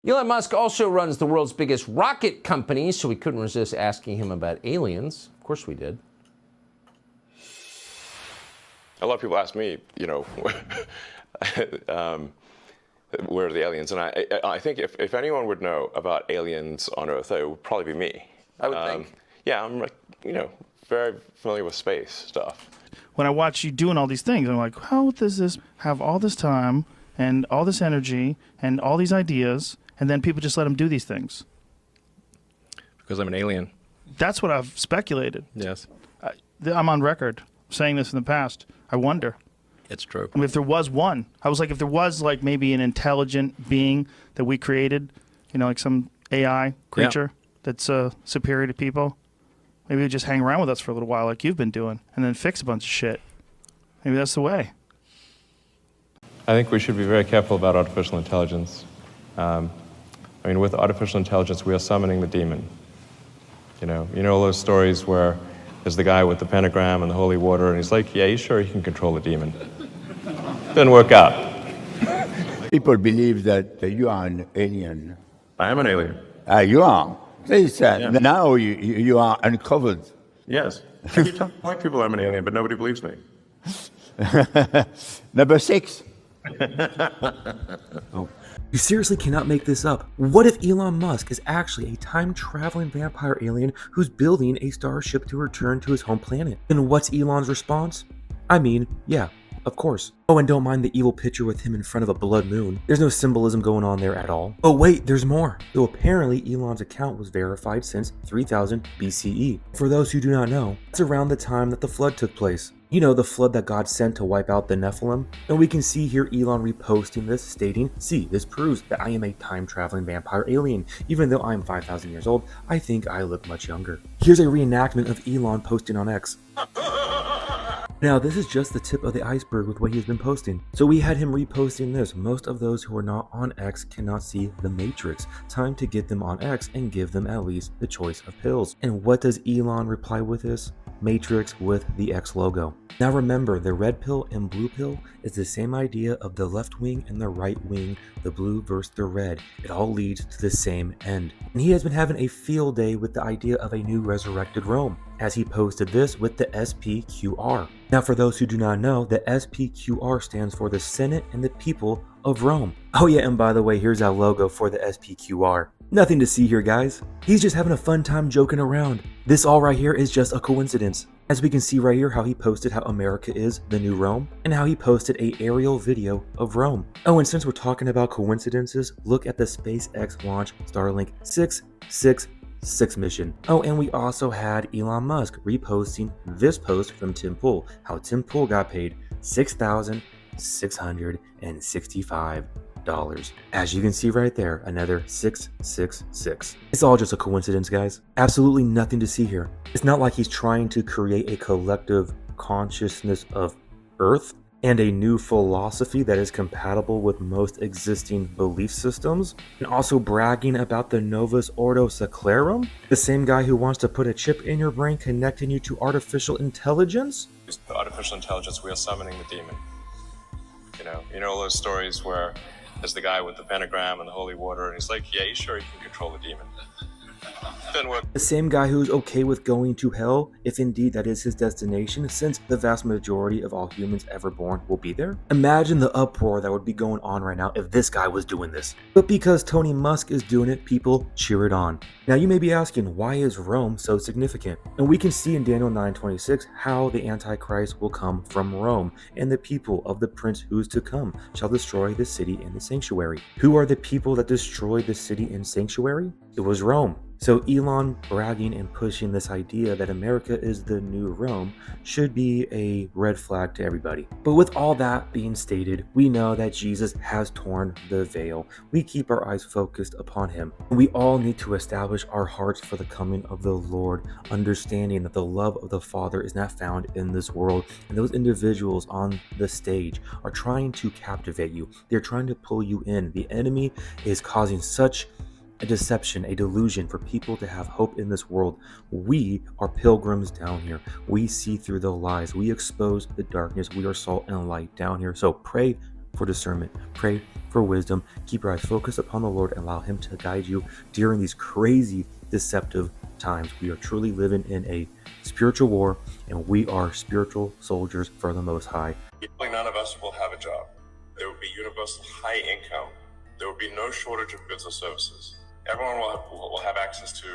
Elon Musk also runs the world's biggest rocket company, so we couldn't resist asking him about aliens. Of course we did. A lot of people ask me, where are the aliens? And I think if anyone would know about aliens on Earth, it would probably be me. I would think. Yeah, I'm very familiar with space stuff. When I watch you doing all these things, I'm like, how does this have all this time and all this energy and all these ideas, and then people just let him do these things? Because I'm an alien. That's what I've speculated. Yes. I'm on record saying this in the past. I wonder. It's true. I mean, if there was one, I was like, if there was like maybe an intelligent being that we created, like some AI creature that's superior to people, maybe they'd just hang around with us for a little while like you've been doing and then fix a bunch of shit. Maybe that's the way. I think we should be very careful about artificial intelligence. With artificial intelligence, we are summoning the demon. You know all those stories where there's the guy with the pentagram and the holy water, and he's like, yeah, he's sure he can control the demon. Didn't work out. People believe that you are an alien. I am an alien. You are. Now you are uncovered. Yes. I keep telling people I'm an alien, but nobody believes me. Number 6. You seriously cannot make this up. What if Elon Musk is actually a time-traveling vampire alien who's building a starship to return to his home planet? And what's Elon's response? Yeah, of course. Oh, and don't mind the evil picture with him in front of a blood moon. There's no symbolism going on there at all. Oh wait, there's more. So apparently Elon's account was verified since 3000 BCE. For those who do not know, it's around the time that the flood took place. The flood that God sent to wipe out the Nephilim? And we can see here Elon reposting this, stating, see, this proves that I am a time-traveling vampire alien. Even though I'm 5,000 years old, I think I look much younger. Here's a reenactment of Elon posting on X. Now, this is just the tip of the iceberg with what he's been posting. So we had him reposting this. Most of those who are not on X cannot see the Matrix. Time to get them on X and give them at least the choice of pills. And what does Elon reply with this? Matrix with the X logo. Now remember, the red pill and blue pill is the same idea of the left wing and the right wing, the blue versus the red. It all leads to the same end. And he has been having a field day with the idea of a new resurrected Rome, as he posted this with the SPQR. Now for those who do not know, the SPQR stands for the Senate and the People of Rome. Oh yeah, and by the way, here's our logo for the SPQR. Nothing to see here, guys. He's just having a fun time joking around. This all right here is just a coincidence. As we can see right here how he posted how America is the new Rome, and how he posted a aerial video of Rome. Oh, and since we're talking about coincidences, look at the SpaceX launch Starlink 666 mission. Oh, and we also had Elon Musk reposting this post from Tim Pool, how Tim Pool got paid $6,665. As you can see right there, another 666. It's all just a coincidence, guys. Absolutely nothing to see here. It's not like he's trying to create a collective consciousness of Earth and a new philosophy that is compatible with most existing belief systems, and also bragging about the Novus Ordo Secularum, the same guy who wants to put a chip in your brain connecting you to artificial intelligence. The artificial intelligence, we are summoning the demon. You know all those stories where there's the guy with the pentagram and the holy water, and he's like, yeah, he's sure he can control the demon. Didn't work. The same guy who's okay with going to hell, if indeed that is his destination, since the vast majority of all humans ever born will be there. Imagine the uproar that would be going on right now if this guy was doing this. But because Tony Musk is doing it, people cheer it on. Now you may be asking, why is Rome so significant? And we can see in Daniel 9:26 how the Antichrist will come from Rome, and the people of the prince who is to come shall destroy the city and the sanctuary. Who are the people that destroyed the city and sanctuary? It was Rome. So Elon bragging and pushing this idea that America is the new Rome should be a red flag to everybody. But with all that being stated, we know that Jesus has torn the veil. We keep our eyes focused upon him. We all need to establish our hearts for the coming of the Lord, understanding that the love of the Father is not found in this world. And those individuals on the stage are trying to captivate you. They're trying to pull you in. The enemy is causing such a deception, a delusion for people to have hope in this world. We are pilgrims down here. We see through the lies. We expose the darkness. We are salt and light down here. So pray for discernment. Pray for wisdom. Keep your eyes focused upon the Lord and allow Him to guide you during these crazy, deceptive times. We are truly living in a spiritual war, and we are spiritual soldiers for the Most High. None of us will have a job. There will be universal high income. There will be no shortage of goods or services. Everyone will have access to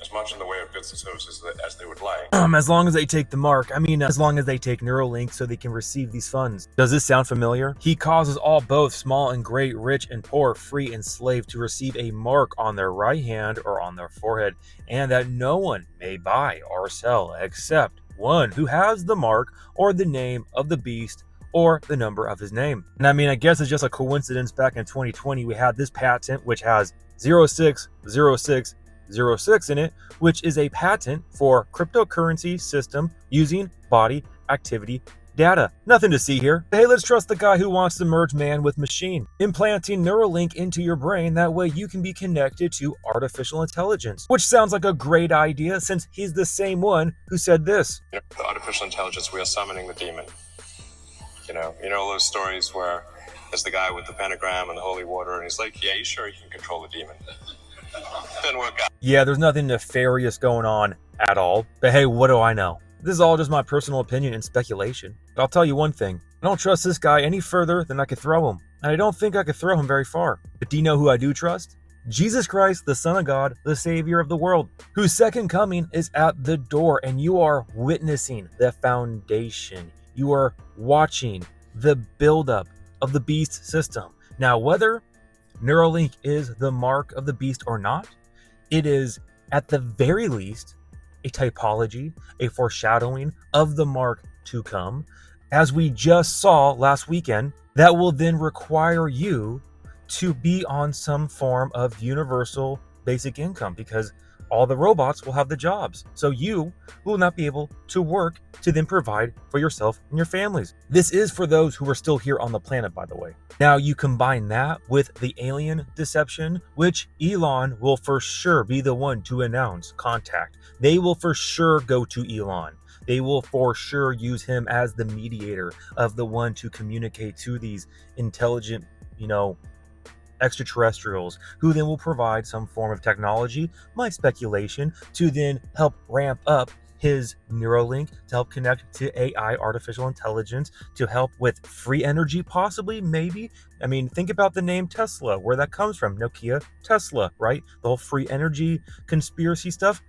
as much in the way of goods and services as they would like. As long as they take the mark. As long as they take Neuralink so they can receive these funds. Does this sound familiar? He causes all both, small and great, rich and poor, free and slave, to receive a mark on their right hand or on their forehead, and that no one may buy or sell except one who has the mark or the name of the beast or the number of his name. And I guess it's just a coincidence back in 2020 we had this patent which has 060606 in it, which is a patent for cryptocurrency system using body activity data. Nothing to see here. Hey, let's trust the guy who wants to merge man with machine, implanting Neuralink into your brain. That way you can be connected to artificial intelligence, which sounds like a great idea since he's the same one who said this. The artificial intelligence, we are summoning the demon. You know all those stories where there's the guy with the pentagram and the holy water, and he's like, yeah, he's sure he can control the demon. Didn't work out. Yeah, there's nothing nefarious going on at all. But hey, what do I know? This is all just my personal opinion and speculation. But I'll tell you one thing. I don't trust this guy any further than I could throw him. And I don't think I could throw him very far. But do you know who I do trust? Jesus Christ, the Son of God, the Savior of the world, whose second coming is at the door, and you are witnessing the foundation. You are watching the buildup of the beast system. Now, whether Neuralink is the mark of the beast or not, it is at the very least a typology, a foreshadowing of the mark to come, as we just saw last weekend, that will then require you to be on some form of universal basic income, because all the robots will have the jobs. So you will not be able to work to then provide for yourself and your families. This is for those who are still here on the planet, by the way. Now you combine that with the alien deception, which Elon will for sure be the one to announce contact. They will for sure go to Elon. They will for sure use him as the mediator of the one to communicate to these intelligent, extraterrestrials, who then will provide some form of technology, my speculation, to then help ramp up his Neuralink, to help connect to AI, artificial intelligence, to help with free energy, possibly, maybe. Think about the name Tesla, where that comes from. Nokia, Tesla, right? The whole free energy conspiracy stuff.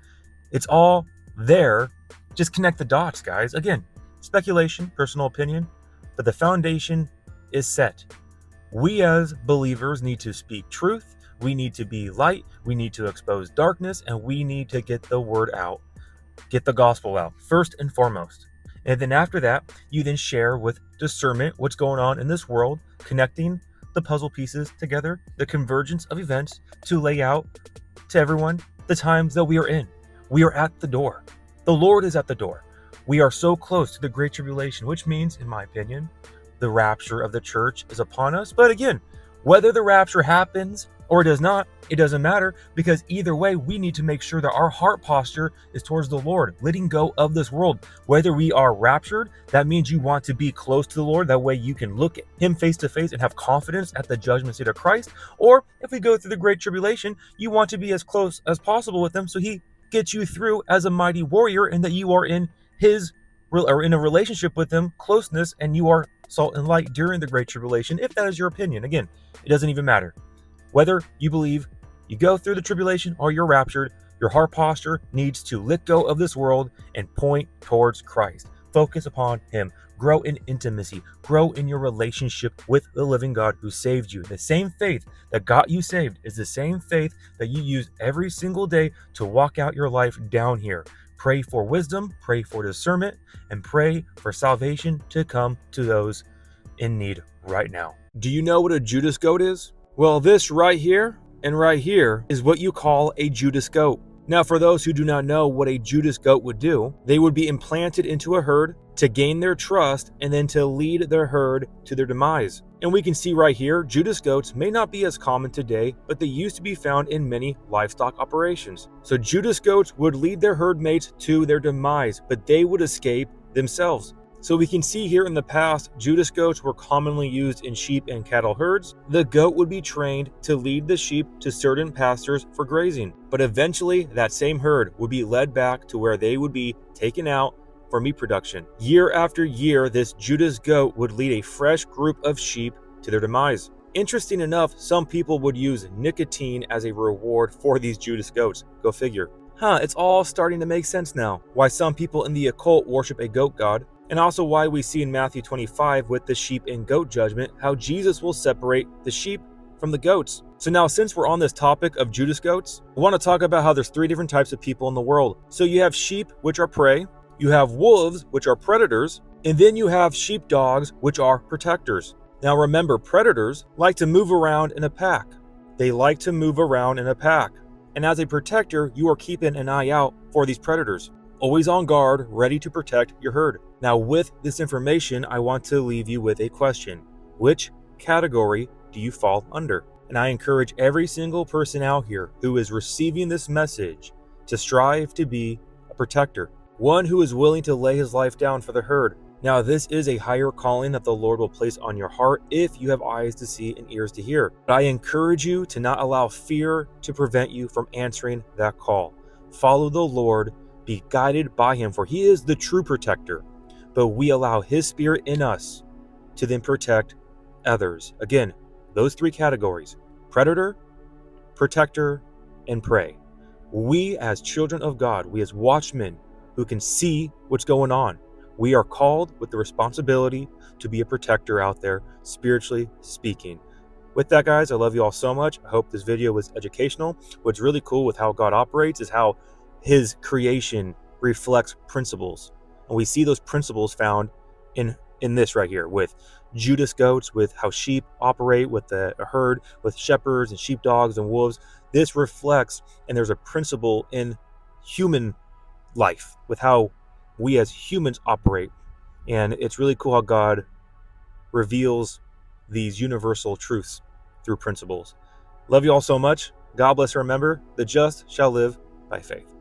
It's all there. Just connect the dots, guys. Again, speculation, personal opinion, but the foundation is set. We as believers need to speak truth. We need to be light. We need to expose darkness, and we need to get the word out, get the gospel out first and foremost. And then after that, you then share with discernment what's going on in this world, connecting the puzzle pieces together, the convergence of events to lay out to everyone the times that we are in. We are at the door. The Lord is at the door. We are so close to the Great Tribulation, which means, in my opinion, the rapture of the church is upon us. But again, whether the rapture happens or does not, it doesn't matter, because either way, we need to make sure that our heart posture is towards the Lord, letting go of this world. Whether we are raptured, that means you want to be close to the Lord. That way you can look at him face to face and have confidence at the judgment seat of Christ. Or if we go through the Great Tribulation, you want to be as close as possible with him so he gets you through as a mighty warrior, and that you are in his or in a relationship with him, closeness, and you are salt and light during the Great Tribulation, if that is your opinion. Again, it doesn't even matter. Whether you believe you go through the tribulation or you're raptured, your heart posture needs to let go of this world and point towards Christ. Focus upon him. Grow in intimacy. Grow in your relationship with the living God who saved you. The same faith that got you saved is the same faith that you use every single day to walk out your life down here. Pray for wisdom, pray for discernment, and pray for salvation to come to those in need right now. Do you know what a Judas goat is? Well, this right here and right here is what you call a Judas goat. Now, for those who do not know what a Judas goat would do, they would be implanted into a herd to gain their trust and then to lead their herd to their demise. And we can see right here, Judas goats may not be as common today, but they used to be found in many livestock operations. So Judas goats would lead their herd mates to their demise, but they would escape themselves. So we can see here in the past, Judas goats were commonly used in sheep and cattle herds. The goat would be trained to lead the sheep to certain pastures for grazing, but eventually that same herd would be led back to where they would be taken out for meat production. Year after year, this Judas goat would lead a fresh group of sheep to their demise. Interesting enough, some people would use nicotine as a reward for these Judas goats. Go figure. It's all starting to make sense now. Why some people in the occult worship a goat god, and also why we see in Matthew 25 with the sheep and goat judgment, how Jesus will separate the sheep from the goats. So now, since we're on this topic of Judas goats, I want to talk about how there's 3 different types of people in the world. So you have sheep, which are prey, you have wolves, which are predators, and then you have sheepdogs, which are protectors. Now remember, predators like to move around in a pack. They like to move around in a pack. And as a protector, you are keeping an eye out for these predators. Always on guard, ready to protect your herd. Now with this information, I want to leave you with a question. Which category do you fall under? And I encourage every single person out here who is receiving this message to strive to be a protector. One who is willing to lay his life down for the herd. Now this is a higher calling that the Lord will place on your heart if you have eyes to see and ears to hear. But I encourage you to not allow fear to prevent you from answering that call. Follow the Lord, be guided by him, for he is the true protector. But we allow his spirit in us to then protect others. Again, those 3 categories: predator, protector, and prey. We as children of God, we as watchmen who can see what's going on, we are called with the responsibility to be a protector out there, spiritually speaking. With that, guys, I love you all so much. I hope this video was educational. What's really cool with how God operates is how his creation reflects principles. And we see those principles found in this right here with Judas goats, with how sheep operate, with a herd, with shepherds and sheepdogs and wolves. This reflects, and there's a principle in human life with how we as humans operate. And it's really cool how God reveals these universal truths through principles. Love you all so much. God bless and remember, the just shall live by faith.